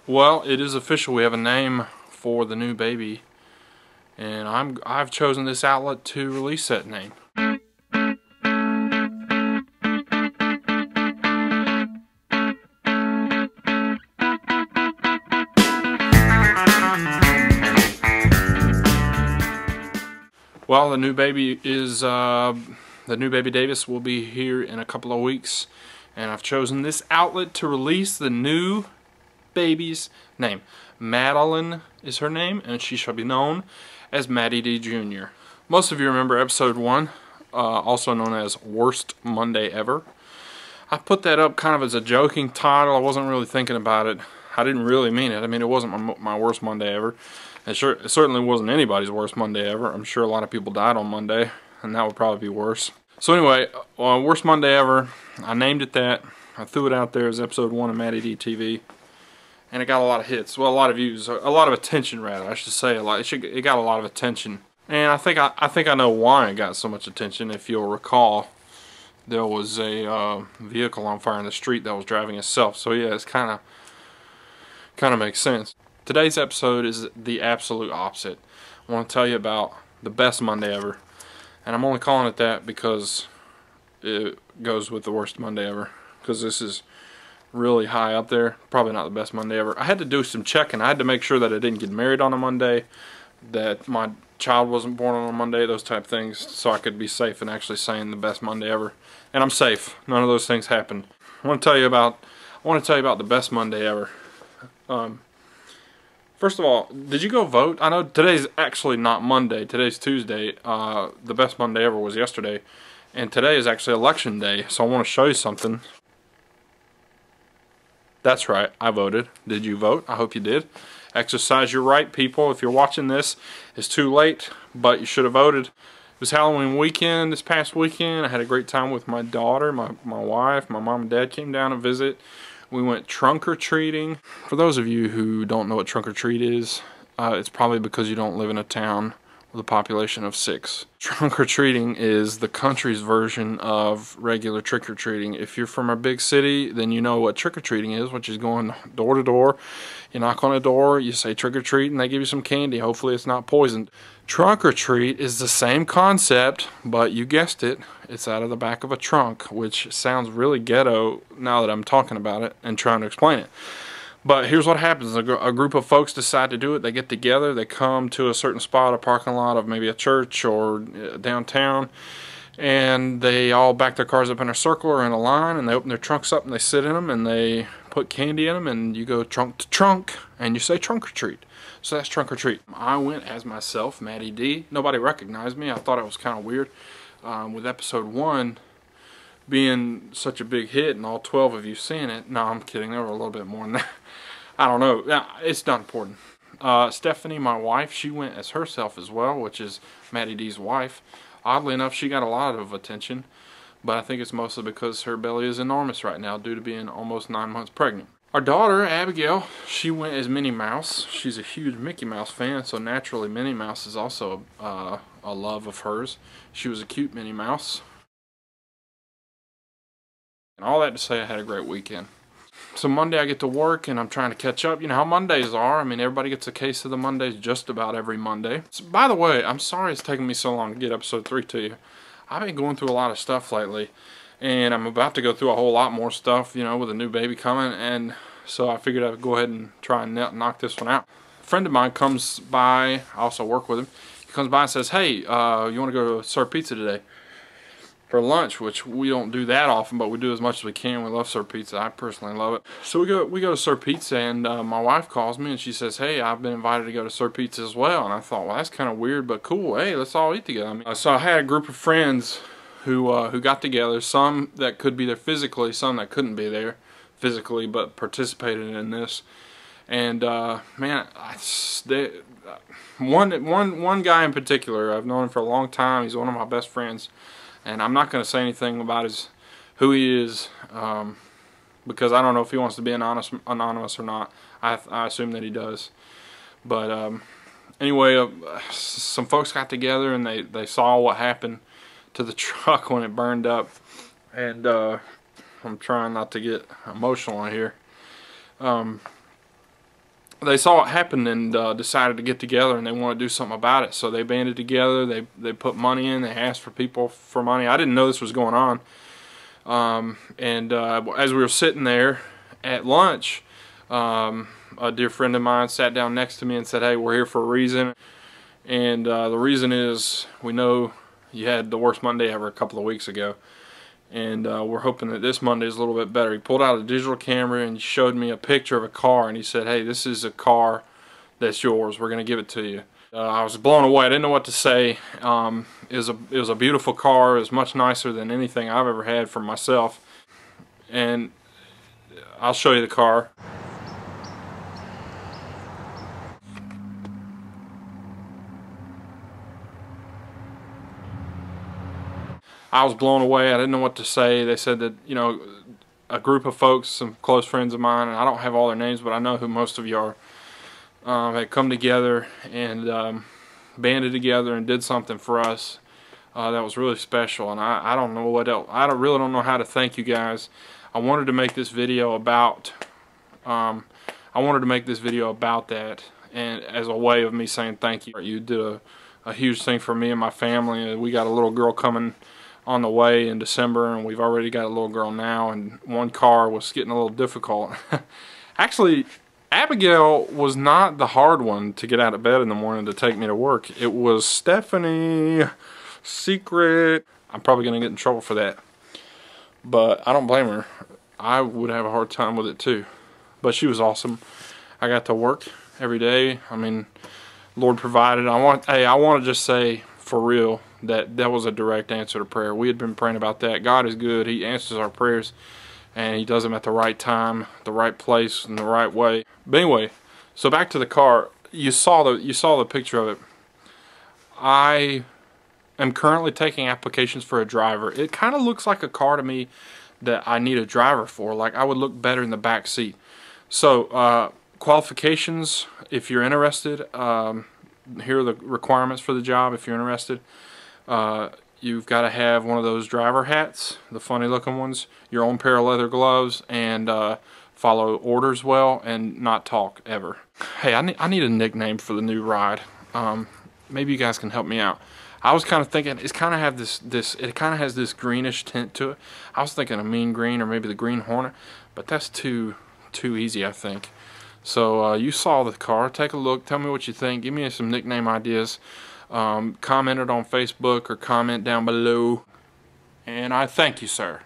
Well, it is official. We have a name for the new baby, and I've chosen this outlet to release that name. Well, the new baby Davis will be here in a couple of weeks, and I've chosen this outlet to release the new baby's name. Madeline is her name, and she shall be known as Matty D Jr. Most of you remember episode 1, also known as Worst Monday Ever. I put that up kind of as a joking title. I wasn't really thinking about it. I didn't really mean it. I mean, it wasn't my worst Monday ever. It certainly wasn't anybody's worst Monday ever. I'm sure a lot of people died on Monday, and that would probably be worse. So anyway, worst Monday ever. I named it that. I threw it out there as episode 1 of MattyDtv. And it got a lot of hits, well, a lot of views, a lot of attention, rather. I should say it got a lot of attention, and I think I know why it got so much attention. If you'll recall, there was a vehicle on fire in the street that was driving itself. So yeah, it's kind of makes sense. Today's episode is the absolute opposite. I want to tell you about the best Monday ever, and I'm only calling it that because it goes with the worst Monday ever. Because this is really high up there. Probably not the best Monday ever. I had to do some checking. I had to make sure that I didn't get married on a Monday, that my child wasn't born on a Monday, those type of things, so I could be safe in actually saying the best Monday ever. And I'm safe. None of those things happened. I want to tell you about the best Monday ever. First of all, did you go vote? I know today's actually not Monday. Today's Tuesday. The best Monday ever was yesterday, and today is actually election day. So I want to show you something. That's right, I voted. Did you vote? I hope you did. Exercise your right, people. If you're watching this, it's too late, but you should have voted. It was Halloween weekend this past weekend. I had a great time with my daughter, my wife. My mom and dad came down to visit. We went trunk-or-treating. For those of you who don't know what trunk-or-treat is, it's probably because you don't live in a town with a population of 6. Trunk-or-treating is the country's version of regular trick-or-treating. If you're from a big city, then you know what trick-or-treating is, which is going door to door. You knock on a door, you say trick-or-treat, and they give you some candy. Hopefully it's not poisoned. Trunk-or-treat is the same concept, but you guessed it, it's out of the back of a trunk, which sounds really ghetto now that I'm talking about it and trying to explain it. But here's what happens. A group of folks decide to do it. They get together. They come to a certain spot, a parking lot of maybe a church or downtown, and they all back their cars up in a circle or in a line, and they open their trunks up and they sit in them and they put candy in them, and you go trunk to trunk and you say trunk or treat. So that's trunk or treat. I went as myself, Matty D. Nobody recognized me. I thought it was kind of weird. With episode 1 being such a big hit and all 12 of you seeing it. No, I'm kidding. There were a little bit more than that. I don't know. It's not important. Stephanie, my wife, she went as herself as well, which is Matty D's wife. Oddly enough, she got a lot of attention, but I think it's mostly because her belly is enormous right now due to being almost 9 months pregnant. Our daughter, Abigail, she went as Minnie Mouse. She's a huge Mickey Mouse fan, so naturally Minnie Mouse is also a love of hers. She was a cute Minnie Mouse. And all that to say, I had a great weekend. So Monday I get to work and I'm trying to catch up. You know how Mondays are. I mean, everybody gets a case of the Mondays just about every Monday. So, by the way, I'm sorry it's taking me so long to get episode 3 to you. I've been going through a lot of stuff lately, and I'm about to go through a whole lot more stuff, you know, with a new baby coming, and so I figured I'd go ahead and try and knock this one out. A friend of mine comes by. I also work with him. He comes by and says, hey, you want to go to Sir Pizza today for lunch? Which we don't do that often, but we do as much as we can. We love Sir Pizza. I personally love it. So we go to Sir Pizza, and my wife calls me and she says, hey, I've been invited to go to Sir Pizza as well. And I thought, well, that's kind of weird, but cool. Hey, let's all eat together. I mean, so I had a group of friends who got together. Some that could be there physically, some that couldn't be there physically, but participated in this. And man, one guy in particular, I've known him for a long time. He's one of my best friends. And I'm not going to say anything about who he is, because I don't know if he wants to be anonymous or not. I assume that he does. But anyway, some folks got together and they saw what happened to the truck when it burned up. And I'm trying not to get emotional in here. they saw it happen and decided to get together and they want to do something about it. So they banded together, they put money in, they asked for people for money. I didn't know this was going on. As we were sitting there at lunch, a dear friend of mine sat down next to me and said, "Hey, we're here for a reason. And the reason is we know you had the worst Monday ever a couple of weeks ago. And we're hoping that this Monday is a little bit better." He pulled out a digital camera and he showed me a picture of a car and he said, "Hey, this is a car that's yours. We're going to give it to you." I was blown away. I didn't know what to say. It was a beautiful car. It was much nicer than anything I've ever had for myself. And I'll show you the car. I was blown away. I didn't know what to say. They said that, you know, a group of folks, some close friends of mine, and I don't have all their names, but I know who most of you are, had come together and banded together and did something for us that was really special. And I don't know what else. Really don't know how to thank you guys. I wanted to make this video about that, and as a way of me saying thank you. You did a huge thing for me and my family. We got a little girl coming on the way in December, and we've already got a little girl now, and one car was getting a little difficult. Actually, Abigail was not the hard one to get out of bed in the morning to take me to work. It was Stephanie. Secret. I'm probably going to get in trouble for that, but I don't blame her. I would have a hard time with it too, but she was awesome. I got to work every day. I mean, Lord provided. I want to just say for real that was a direct answer to prayer. We had been praying about that. God is good. He answers our prayers, and He does them at the right time, the right place, and the right way. But anyway, so back to the car. You saw the picture of it. I am currently taking applications for a driver. It kind of looks like a car to me that I need a driver for. Like, I would look better in the back seat. So qualifications, if you're interested, here are the requirements for the job. If you're interested, you've got to have one of those driver hats, the funny looking ones, your own pair of leather gloves, and follow orders well and not talk ever. Hey, I need a nickname for the new ride. Maybe you guys can help me out. I was kind of thinking it kind of has this greenish tint to it. I was thinking a mean green or maybe the Green Hornet, but that's too easy, I think. So you saw the car. Take a look. Tell me what you think. Give me some nickname ideas. Comment it on Facebook or comment down below. And I thank you, sir.